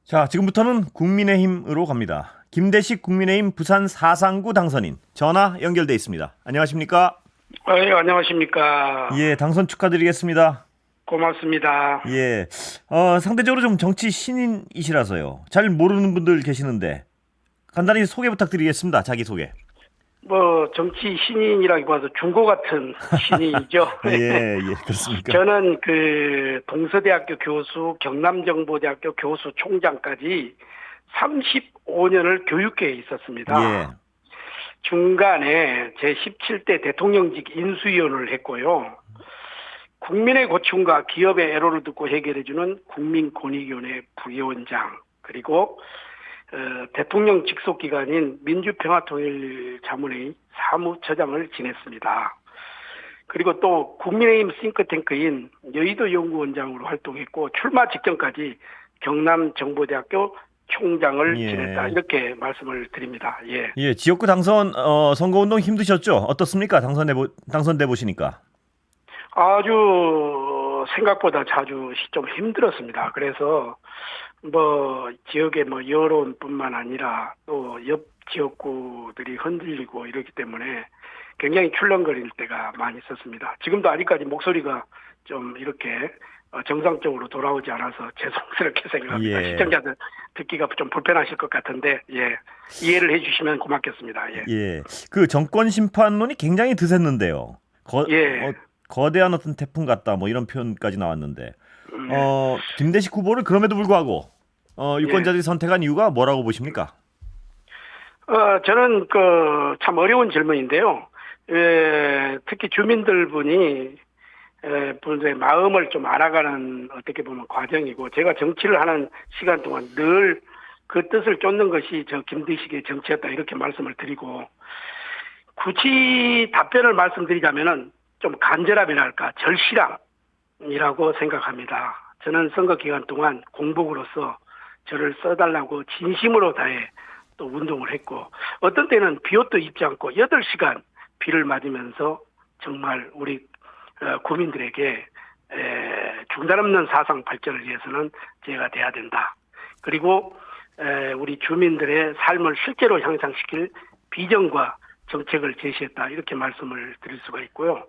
자, 지금부터는 국민의힘으로 갑니다. 김대식 국민의힘 부산 4상구 당선인 전화 연결돼 있습니다. 안녕하십니까? 예, 안녕하십니까. 예, 당선 축하드리겠습니다. 고맙습니다. 예, 상대적으로 좀 정치 신인이시라서요. 잘 모르는 분들 계시는데 간단히 소개 부탁드리겠습니다. 자기소개. 정치 신인이라기보다 중고 같은 신인이죠. 예, 그렇습니까? 저는 동서대학교 교수, 경남정보대학교 교수 총장까지 35년을 교육계에 있었습니다. 예, 중간에 제17대 대통령직 인수위원을 했고요. 국민의 고충과 기업의 애로를 듣고 해결해주는 국민권익위원회 부위원장, 그리고 대통령 직속기관인 민주평화통일자문회의 사무처장을 지냈습니다. 그리고 또 국민의힘 싱크탱크인 여의도 연구원장으로 활동했고 출마 직전까지 경남정보대학교 총장을 예. 지냈다, 이렇게 말씀을 드립니다. 예. 예, 지역구 당선 선거운동 힘드셨죠? 어떻습니까? 당선돼 보시니까. 아주 생각보다 자주 좀 힘들었습니다. 그래서 지역의 여론뿐만 아니라 또 옆 지역구들이 흔들리고 이러기 때문에 굉장히 출렁거릴 때가 많이 있었습니다. 지금도 아직까지 목소리가 좀 이렇게 정상적으로 돌아오지 않아서 죄송스럽게 생각합니다. 예. 시청자들 듣기가 좀 불편하실 것 같은데, 예, 이해를 해주시면 고맙겠습니다. 예. 예, 그 정권 심판론이 굉장히 드셌는데요. 예. 거대한 어떤 태풍 같다, 뭐 이런 표현까지 나왔는데, 예. 김대식 후보를 그럼에도 불구하고 유권자들이 예. 선택한 이유가 뭐라고 보십니까? 저는 참 어려운 질문인데요. 특히 주민들 분의 마음을 좀 알아가는 어떻게 보면 과정이고, 제가 정치를 하는 시간 동안 늘 그 뜻을 쫓는 것이 저 김대식의 정치였다, 이렇게 말씀을 드리고, 굳이 답변을 말씀드리자면은 좀 간절함이랄까 절실함이라고 생각합니다. 저는 선거 기간 동안 공복으로서 저를 써달라고 진심으로 다해 또 운동을 했고, 어떤 때는 비옷도 입지 않고 8시간 비를 맞으면서 정말 우리 국민들에게 중단 없는 사상 발전을 위해서는 제가 돼야 된다. 그리고 우리 주민들의 삶을 실제로 향상시킬 비전과 정책을 제시했다, 이렇게 말씀을 드릴 수가 있고요.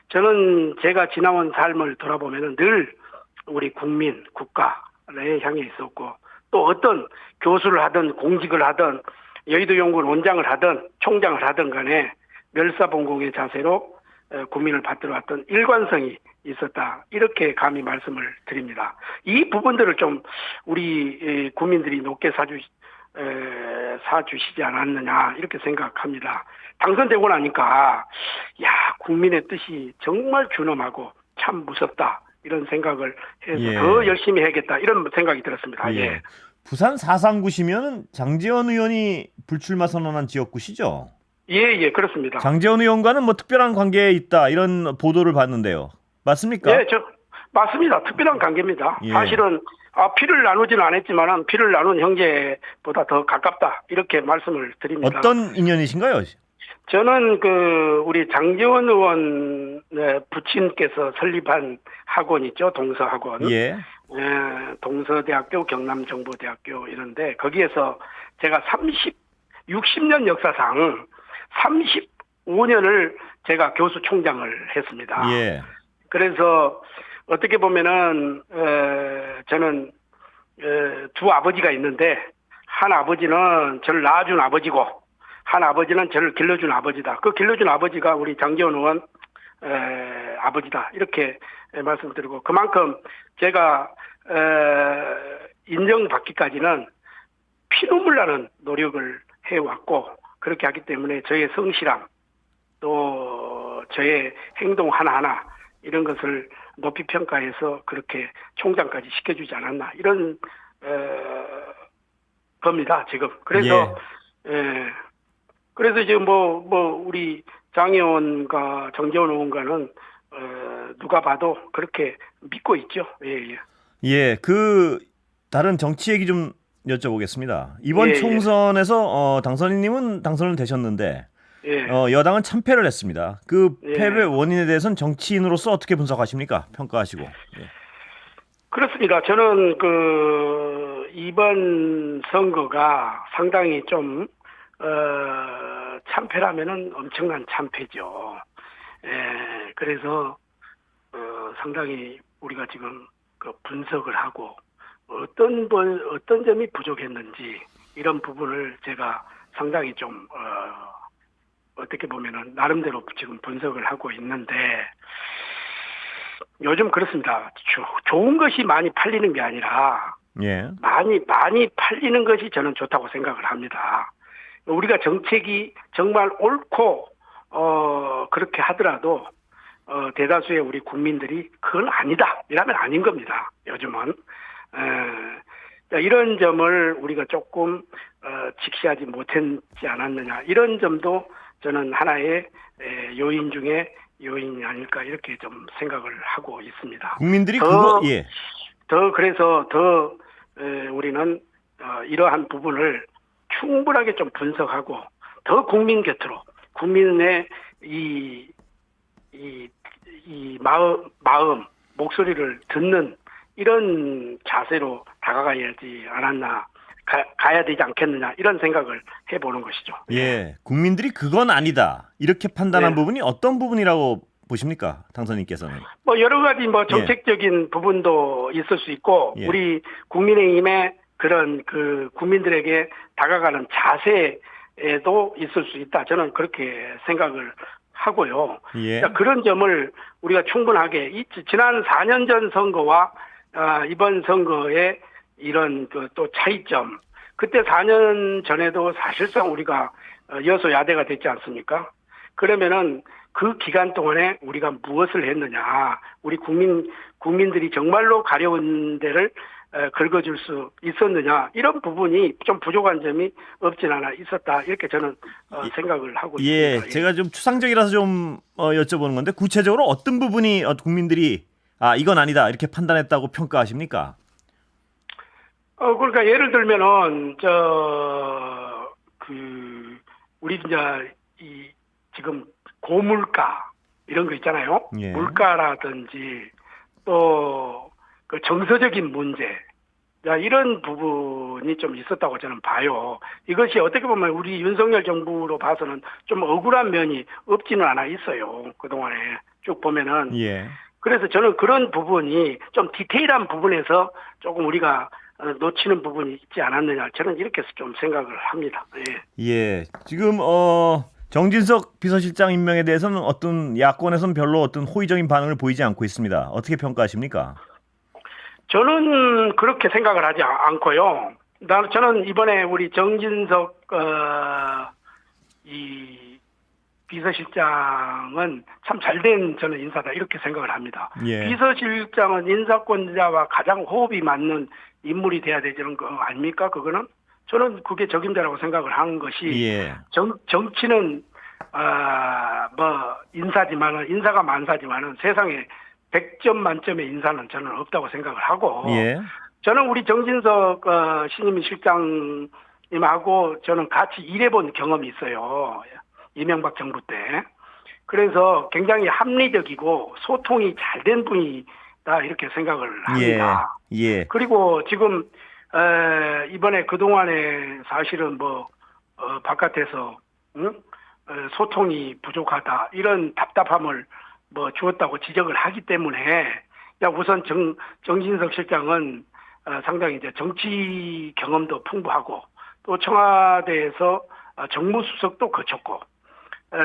저는 제가 지나온 삶을 돌아보면은 늘 우리 국민, 국가를 향해 있었고, 또 어떤 교수를 하든 공직을 하든 여의도 연구원 원장을 하든 총장을 하든 간에 멸사봉공의 자세로 국민을 받들어 왔던 일관성이 있었다, 이렇게 감히 말씀을 드립니다. 이 부분들을 좀 우리 국민들이 높게 사주시지 않았느냐, 이렇게 생각합니다. 당선되고 나니까 국민의 뜻이 정말 준엄하고 참 무섭다, 이런 생각을 해서 예. 더 열심히 해야겠다, 이런 생각이 들었습니다. 예. 부산 4상구시면 장제원 의원이 불출마 선언한 지역구시죠? 예, 그렇습니다. 장제원 의원과는 뭐 특별한 관계에 있다, 이런 보도를 봤는데요. 맞습니까? 예, 맞습니다. 특별한 관계입니다. 예. 사실은 피를 나누지는 않았지만 피를 나눈 형제보다 더 가깝다, 이렇게 말씀을 드립니다. 어떤 인연이신가요? 저는 우리 장제원 의원 부친께서 설립한 학원 있죠, 동서학원. 예. 동서대학교, 경남정보대학교 이런데, 거기에서 제가 60년 역사상 35년을 제가 교수 총장을 했습니다. 예. 그래서 어떻게 보면은 저는 두 아버지가 있는데, 한 아버지는 저를 낳아준 아버지고 한 아버지는 저를 길러준 아버지다. 그 길러준 아버지가 우리 장제원 의원 아버지다, 이렇게 말씀드리고, 그만큼 제가 인정받기까지는 피눈물 나는 노력을 해왔고, 그렇게 하기 때문에 저의 성실함, 또 저의 행동 하나하나, 이런 것을 높이 평가해서 그렇게 총장까지 시켜주지 않았나, 이런 겁니다, 지금. 그래서 그래서 지금 우리 장 의원과 정재원 의원과는 누가 봐도 그렇게 믿고 있죠. 예. 예, 다른 정치 얘기 좀 여쭤보겠습니다. 이번 예. 총선에서 당선인님은 당선을 되셨는데 예. 여당은 참패를 했습니다. 그 예. 패배 원인에 대해서는 정치인으로서 어떻게 분석하십니까? 평가하시고. 예. 그렇습니다. 저는 이번 선거가 상당히 좀 참패라면은 엄청난 참패죠. 그래서 상당히 우리가 지금 그 분석을 하고 어떤 점이 부족했는지 이런 부분을 제가 상당히 좀 어떻게 보면은 나름대로 지금 분석을 하고 있는데 요즘 그렇습니다. 좋은 것이 많이 팔리는 게 아니라 예. 많이 팔리는 것이 저는 좋다고 생각을 합니다. 우리가 정책이 정말 옳고 그렇게 하더라도 대다수의 우리 국민들이 그건 아니다 이라면 아닌 겁니다. 요즘은 이런 점을 우리가 조금 직시하지 못했지 않았느냐 이런 점도 저는 하나의 요인 중에 요인이 아닐까 이렇게 좀 생각을 하고 있습니다. 국민들이 그래서 우리는 이러한 부분을 충분하게 좀 분석하고 더 국민 곁으로 국민의 이 마음 목소리를 듣는 이런 자세로 다가가야지 않았나 가야 되지 않겠느냐 이런 생각을 해보는 것이죠. 예, 국민들이 그건 아니다 이렇게 판단한 네. 부분이 어떤 부분이라고 보십니까, 당선인께서는? 뭐 여러 가지 뭐 정책적인 부분도 있을 수 있고 우리 국민의힘의 그런 그 국민들에게 다가가는 자세에도 있을 수 있다. 저는 그렇게 생각을 하고요. 그러니까 그런 점을 우리가 충분하게 지난 4년 전 선거와 이번 선거의 이런 그 또 차이점. 그때 4년 전에도 사실상 우리가 여소야대가 됐지 않습니까? 그러면은 그 기간 동안에 우리가 무엇을 했느냐. 우리 국민들이 정말로 가려운 데를 긁어줄 수 있었느냐. 이런 부분이 좀 부족한 점이 없진 않아 있었다. 이렇게 저는 생각을 하고 있습니다. 제가 좀 추상적이라서 좀 여쭤보는 건데 구체적으로 어떤 부분이 국민들이 이건 아니다 이렇게 판단했다고 평가하십니까? 그러니까 예를 들면은 우리 이제 지금 고물가 이런 거 있잖아요. 물가라든지 또 그 정서적인 문제 이런 부분이 좀 있었다고 저는 봐요. 이것이 어떻게 보면 우리 윤석열 정부로 봐서는 좀 억울한 면이 없지는 않아 있어요. 그동안에 쭉 보면은. 그래서 저는 그런 부분이 좀 디테일한 부분에서 조금 우리가 놓치는 부분이 있지 않았느냐. 저는 이렇게 좀 생각을 합니다. 지금 정진석 비서실장 임명에 대해서는 어떤 야권에서는 별로 어떤 호의적인 반응을 보이지 않고 있습니다. 어떻게 평가하십니까? 저는 그렇게 생각을 하지 않고요. 저는 이번에 우리 정진석 이 비서실장은 참 잘된 저는 인사다 이렇게 생각을 합니다. 비서실장은 인사권자와 가장 호흡이 맞는 인물이 돼야 되는 거 아닙니까? 그거는 저는 그게 적임자라고 생각을 하는 것이 정치는 뭐 인사가 만사지만은 세상에 100점 만점의 인사는 저는 없다고 생각을 하고 저는 우리 정진석 신임 실장님하고 저는 같이 일해본 경험이 있어요. 이명박 정부 때. 그래서 굉장히 합리적이고 소통이 잘 된 분이다 이렇게 생각을 합니다. 그리고 지금 이번에 그동안에 사실은 뭐 바깥에서 소통이 부족하다 이런 답답함을 뭐 주었다고 지적을 하기 때문에 우선 정진석 실장은 상당히 이제 정치 경험도 풍부하고 또 청와대에서 정무수석도 거쳤고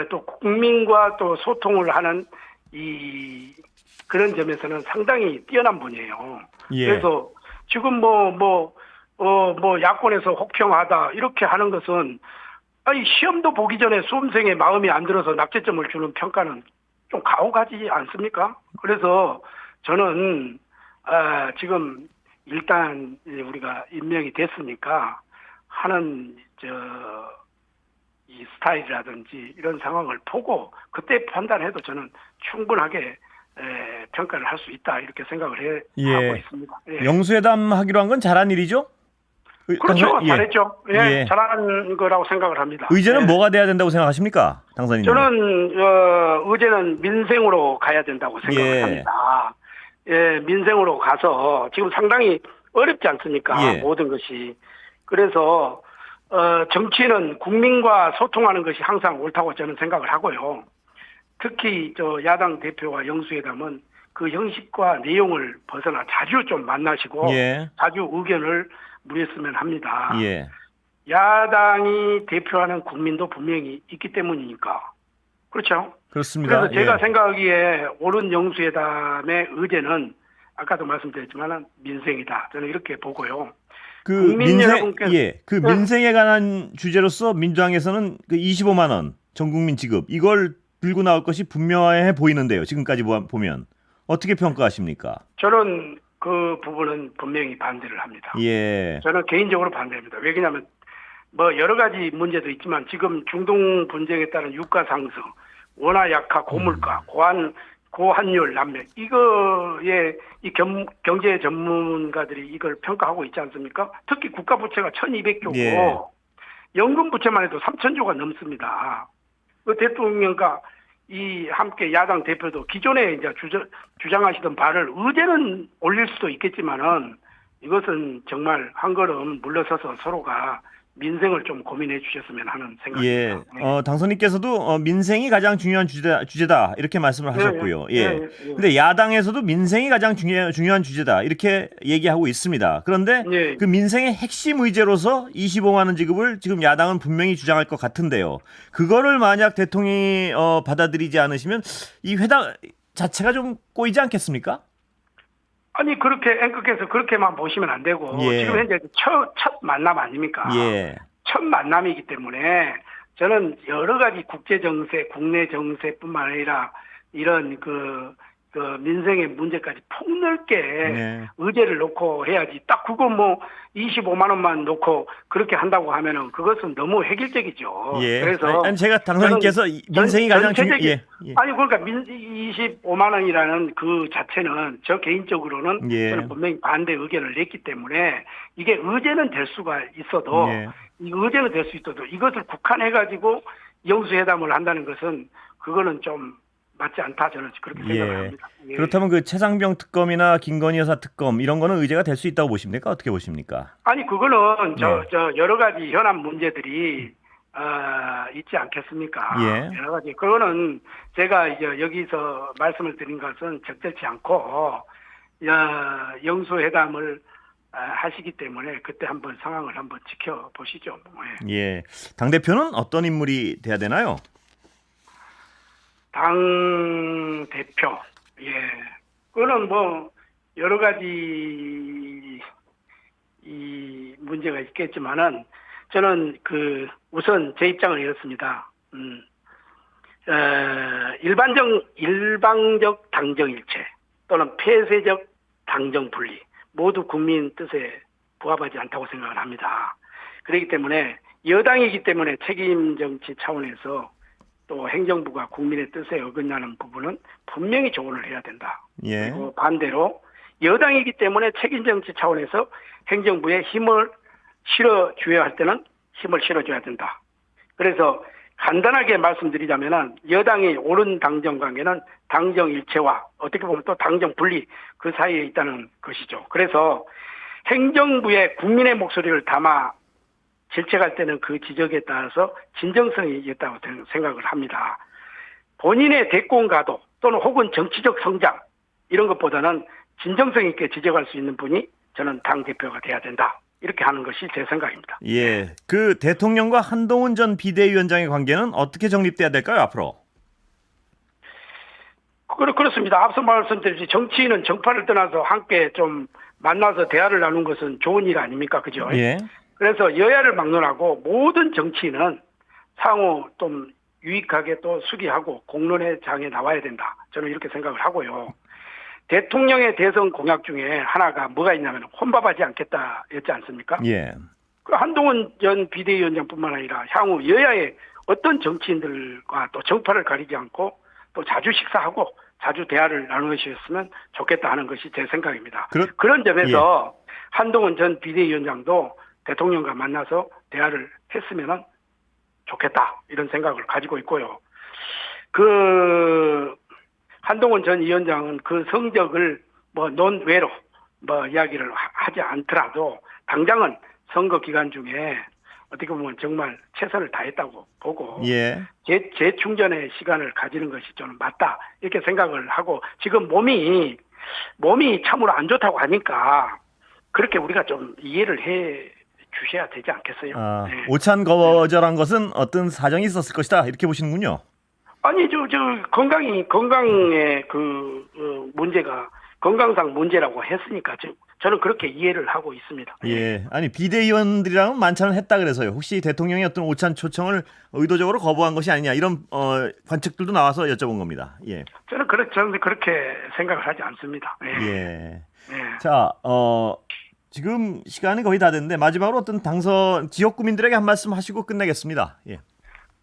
또 국민과 또 소통을 하는 그런 점에서는 상당히 뛰어난 분이에요. 그래서 지금 뭐 야권에서 혹평하다 이렇게 하는 것은 시험도 보기 전에 수험생의 마음이 안 들어서 낙제점을 주는 평가는 좀 가혹하지 않습니까? 그래서 저는 지금 일단 우리가 임명이 됐으니까 하는 이 스타일이라든지 이런 상황을 보고 그때 판단해도 저는 충분하게 평가를 할 수 있다 이렇게 생각을 하고 있습니다. 영수회담 하기로 한 건 잘한 일이죠? 그렇죠. 잘했죠. 잘한 거라고 생각을 합니다. 의제는 뭐가 돼야 된다고 생각하십니까? 당선인님. 저는 의제는 민생으로 가야 된다고 생각을 합니다. 민생으로 가서 지금 상당히 어렵지 않습니까? 예. 모든 것이. 그래서 정치는 국민과 소통하는 것이 항상 옳다고 저는 생각을 하고요. 특히 저 야당 대표와 영수회담은 그 형식과 내용을 벗어나 자주 좀 만나시고 예. 자주 의견을 물었으면 합니다. 예. 야당이 대표하는 국민도 분명히 있기 때문이니까. 그렇죠? 그렇습니다. 그래서 제가 예. 생각하기에 옳은 영수회담의 의제는 아까도 말씀드렸지만 민생이다. 저는 이렇게 보고요. 그 국민 민생 여러분께서 예. 그 민생에 관한 주제로서 민주당에서는 그 25만 원 전 국민 지급 이걸 들고 나올 것이 분명해 보이는데요. 지금까지 보면 어떻게 평가하십니까? 저는 그 부분은 분명히 반대를 합니다. 예. 저는 개인적으로 반대합니다. 왜냐하면 뭐 여러 가지 문제도 있지만 지금 중동 분쟁에 따른 유가 상승, 원화 약화, 고물가, 고환율 난맥 이거에 이 경제 전문가들이 이걸 평가하고 있지 않습니까? 특히 국가 부채가 1,200조고 예. 연금 부채만 해도 3,000조가 넘습니다. 그 대통령과 이 함께 야당 대표도 기존에 이제 주장하시던 바를 의제는 올릴 수도 있겠지만은 이것은 정말 한 걸음 물러서서 서로가 민생을 좀 고민해 주셨으면 하는 예. 생각입니다. 당선인께서도 민생이 가장 중요한 주제다 이렇게 말씀을 하셨고요. 예. 예. 근데 야당에서도 민생이 가장 중요한 주제다 이렇게 얘기하고 있습니다. 그런데 예. 그 민생의 핵심 의제로서 25만 원 지급을 지금 야당은 분명히 주장할 것 같은데요. 그거를 만약 대통령이 받아들이지 않으시면 이 회담 자체가 좀 꼬이지 않겠습니까? 아니 그렇게 앵커께서 그렇게만 보시면 안 되고 예. 지금 현재 첫 만남 아닙니까? 예. 첫 만남이기 때문에 저는 여러 가지 국제 정세, 국내 정세뿐만 아니라 이런 그 민생의 문제까지 폭넓게 네. 의제를 놓고 해야지. 딱 그거 뭐 25만 원만 놓고 그렇게 한다고 하면은 그것은 너무 획일적이죠. 예. 그래서 아니 제가 당선인께서 민생이 가장 전체적인 예. 아니 그러니까 25만 원이라는 그 자체는 저 개인적으로는 예. 저는 분명히 반대 의견을 냈기 때문에 이게 의제는 될 수가 있어도 예. 이 의제는 될 수 있어도 이것을 국한해 가지고 영수회담을 한다는 것은 그거는 좀 맞지 않다 저는 그렇게 생각을 예. 합니다. 예. 그렇다면 그 최상병 특검이나 김건희 여사 특검 이런 거는 의제가 될 수 있다고 보십니까? 어떻게 보십니까? 아니 그거는 네. 저 여러 가지 현안 문제들이 있지 않겠습니까? 예. 여러 가지 그거는 제가 이제 여기서 말씀을 드린 것은 적절치 않고 영수회담을 하시기 때문에 그때 한번 상황을 한번 지켜보시죠. 예. 예. 당 대표는 어떤 인물이 돼야 되나요? 당 대표, 예, 그거는 뭐 여러 가지 이 문제가 있겠지만은 저는 그 우선 제 입장은 이렇습니다. 일방적 당정 일체 또는 폐쇄적 당정 분리 모두 국민 뜻에 부합하지 않다고 생각을 합니다. 그렇기 때문에 여당이기 때문에 책임 정치 차원에서 또 행정부가 국민의 뜻에 어긋나는 부분은 분명히 조언을 해야 된다. 예. 그리고 반대로 여당이기 때문에 책임 정치 차원에서 행정부에 힘을 실어줘야 할 때는 힘을 실어줘야 된다. 그래서 간단하게 말씀드리자면은 여당이 옳은 당정 관계는 당정 일체와 어떻게 보면 또 당정 분리 그 사이에 있다는 것이죠. 그래서 행정부에 국민의 목소리를 담아 질책할 때는 그 지적에 따라서 진정성이 있다고 생각을 합니다. 본인의 대권 가도 또는 혹은 정치적 성장 이런 것보다는 진정성 있게 지적할 수 있는 분이 저는 당대표가 돼야 된다. 이렇게 하는 것이 제 생각입니다. 예. 그 대통령과 한동훈 전 비대위원장의 관계는 어떻게 정립돼야 될까요, 앞으로? 그렇습니다. 앞서 말씀드렸듯이 정치인은 정파를 떠나서 함께 좀 만나서 대화를 나눈 것은 좋은 일 아닙니까? 그죠? 예. 그래서 여야를 막론하고 모든 정치인은 상호 좀 유익하게 또 수기하고 공론의 장에 나와야 된다. 저는 이렇게 생각을 하고요. 대통령의 대선 공약 중에 하나가 뭐가 있냐면 혼밥하지 않겠다였지 않습니까? 예. 그 한동훈 전 비대위원장뿐만 아니라 향후 여야의 어떤 정치인들과 또 정파를 가리지 않고 또 자주 식사하고 자주 대화를 나누셨으면 좋겠다 하는 것이 제 생각입니다. 그런 점에서 한동훈 전 비대위원장도 대통령과 만나서 대화를 했으면 좋겠다 이런 생각을 가지고 있고요. 그 한동훈 전 위원장은 그 성적을 뭐 논외로 뭐 이야기를 하지 않더라도 당장은 선거 기간 중에 어떻게 보면 정말 최선을 다했다고 보고 예. 재충전의 시간을 가지는 것이 좀 맞다 이렇게 생각을 하고 지금 몸이 참으로 안 좋다고 하니까 그렇게 우리가 좀 이해를 해 주셔야 되지 않겠어요? 아, 네. 오찬 거절한 것은 어떤 사정이 있었을 것이다 이렇게 보시는군요. 아니 저 건강의 문제가 건강상 문제라고 했으니까 저는 그렇게 이해를 하고 있습니다. 예, 아니 비대위원들이랑은 만찬을 했다 그래서요. 혹시 대통령이 어떤 오찬 초청을 의도적으로 거부한 것이 아니냐 이런 관측들도 나와서 여쭤본 겁니다. 예. 저는 그렇게 생각을 하지 않습니다. 예. 예. 예. 자, 지금 시간이 거의 다 됐는데 마지막으로 어떤 당선 지역구민들에게 한 말씀 하시고 끝내겠습니다. 예.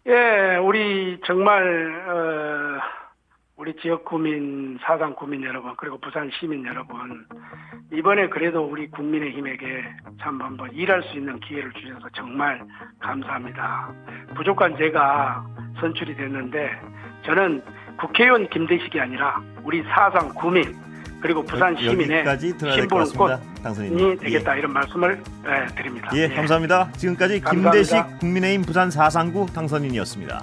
예, 우리 정말 우리 지역 구민, 사상 구민 여러분, 그리고 부산 시민 여러분, 이번에 그래도 우리 국민의힘에게 참 한번 일할 수 있는 기회를 주셔서 정말 감사합니다. 부족한 제가 선출이 됐는데 저는 국회의원 김대식이 아니라 우리 사상 구민 그리고 부산 시민의 여기까지 들어야 될 것 같습니다. 당선인님. 신분권이 되겠다 이런 말씀을 드립니다. 예, 감사합니다. 지금까지 감사합니다. 김대식 국민의힘 부산 4상구 당선인이었습니다.